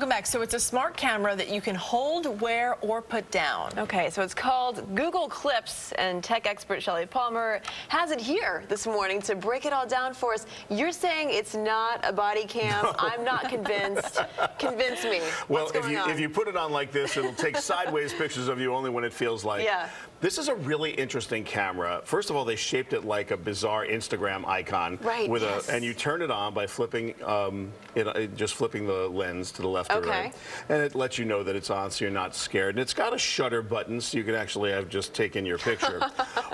Welcome back. So it's a smart camera that you can hold, wear, or put down. Okay, so it's called Google Clips, and tech expert Shelly Palmer has it here this morning to break it all down for us. You're saying it's not a body cam. No. I'm not convinced. Convince me. Well, What's going on? if you put it on like this, it'll take sideways pictures of you only when it feels like. Yeah. This is a really interesting camera. First of all, they shaped it like a bizarre Instagram icon. Right, with yes. And you turn it on by flipping, just flipping the lens to the left or right. And it lets you know that it's on so you're not scared. And it's got a shutter button so you can actually have just taken your picture.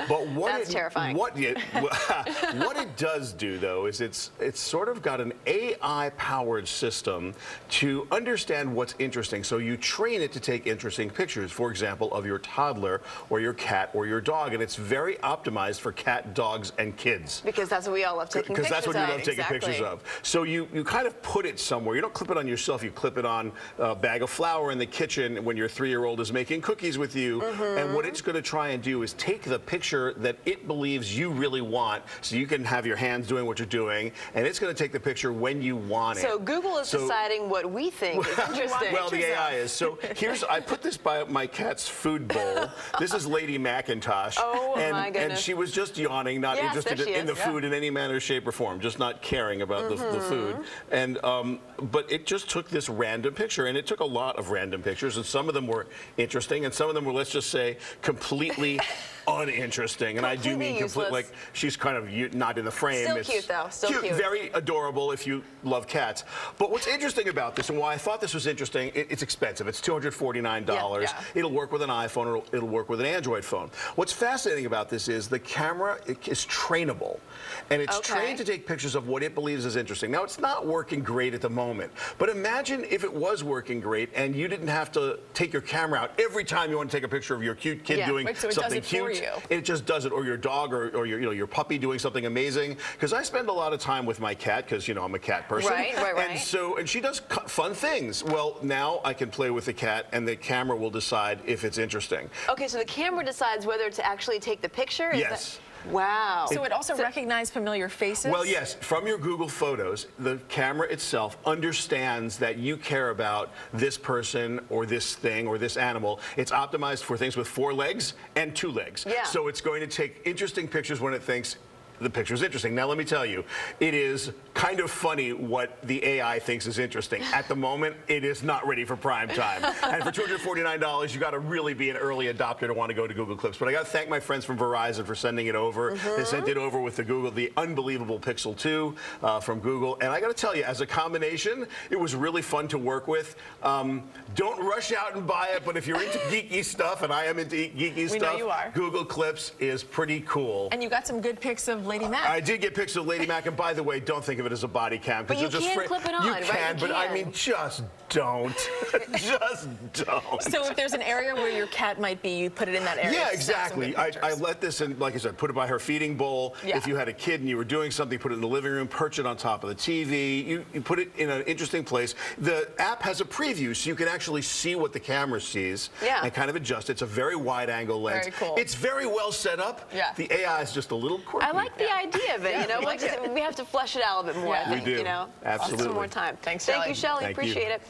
But what That's terrifying. What it does do, though, is it's sort of got an AI-powered system to understand what's interesting. So you train it to take interesting pictures, for example, of your toddler or your cat or your dog. And it's very optimized for cat, dogs, and kids. Because that's what we all love taking pictures of. Because that's what you love taking pictures of. So you kind of put it somewhere. You don't clip it on yourself. You clip it on a bag of flour in the kitchen when your 3-year-old is making cookies with you. And what it's going to try and do is take the picture that it believes you really want, so you can have your hands doing what you're doing, and it's going to take the picture when you want it. So Google is deciding what we think is interesting. Well, the AI is. So I put this by my cat's food bowl. This is Lady Macintosh. Oh, my goodness. And she was just yawning, not interested in the food in any manner, shape, or form, just not caring about the food. And but it just took this random picture, and it took a lot of random pictures, and some of them were interesting, and some of them were, let's just say, completely uninteresting. And I do mean complete, like she's kind of not in the frame. Still cute, though. Still cute. Very adorable if you love cats. But what's interesting about this, and why I thought this was interesting, it's expensive. It's $249. Yeah. It'll work with an iPhone, or it'll work with an Android phone. What's fascinating about this is the camera is trainable, and it's trained to take pictures of what it believes is interesting. Now, it's not working great at the moment, but imagine if it was working great and you didn't have to take your camera out every time you want to take a picture of your cute kid doing something cute. It just does it, or your dog, or your puppy doing something amazing. Because I spend a lot of time with my cat, because I'm a cat person. Right. And she does fun things. Well, now I can play with the cat, and the camera will decide if it's interesting. Okay, so the camera decides whether to actually take the picture? Yes. Wow. So it also recognizes familiar faces? Well, yes. From your Google Photos, the camera itself understands that you care about this person or this thing or this animal. It's optimized for things with 4 legs and 2 legs. Yeah. So it's going to take interesting pictures when it thinks the picture is interesting. Now, let me tell you, it is kind of funny what the AI thinks is interesting. At the moment, it is not ready for prime time. And for $249, you got to really be an early adopter to want to go to Google Clips. But I got to thank my friends from Verizon for sending it over. They sent it over with the unbelievable Pixel 2 from Google. And I got to tell you, as a combination, it was really fun to work with. Don't rush out and buy it, but if you're into geeky stuff, and I am into geeky stuff, know you are. Google Clips is pretty cool. And you got some good pics of Lady Mac. I did get pictures of Lady Mac, and by the way, don't think of it as a body cam. But you can clip it on, you right? Can, but I mean, just don't. Just don't. So if there's an area where your cat might be, you put it in that area. Yeah, exactly. I let this in, like I said, put it by her feeding bowl. Yeah. If you had a kid and you were doing something, put it in the living room, perch it on top of the TV. You put it in an interesting place. The app has a preview, so you can actually see what the camera sees and kind of adjust. It's a very wide-angle lens. Very cool. It's very well set up. Yeah. The AI is just a little quirky. I like the idea of it. We have to flesh it out a little bit more. I think, we do. Absolutely. Absolutely. Some more time. Thanks, Thank you, Shelly. Thank you. Appreciate it.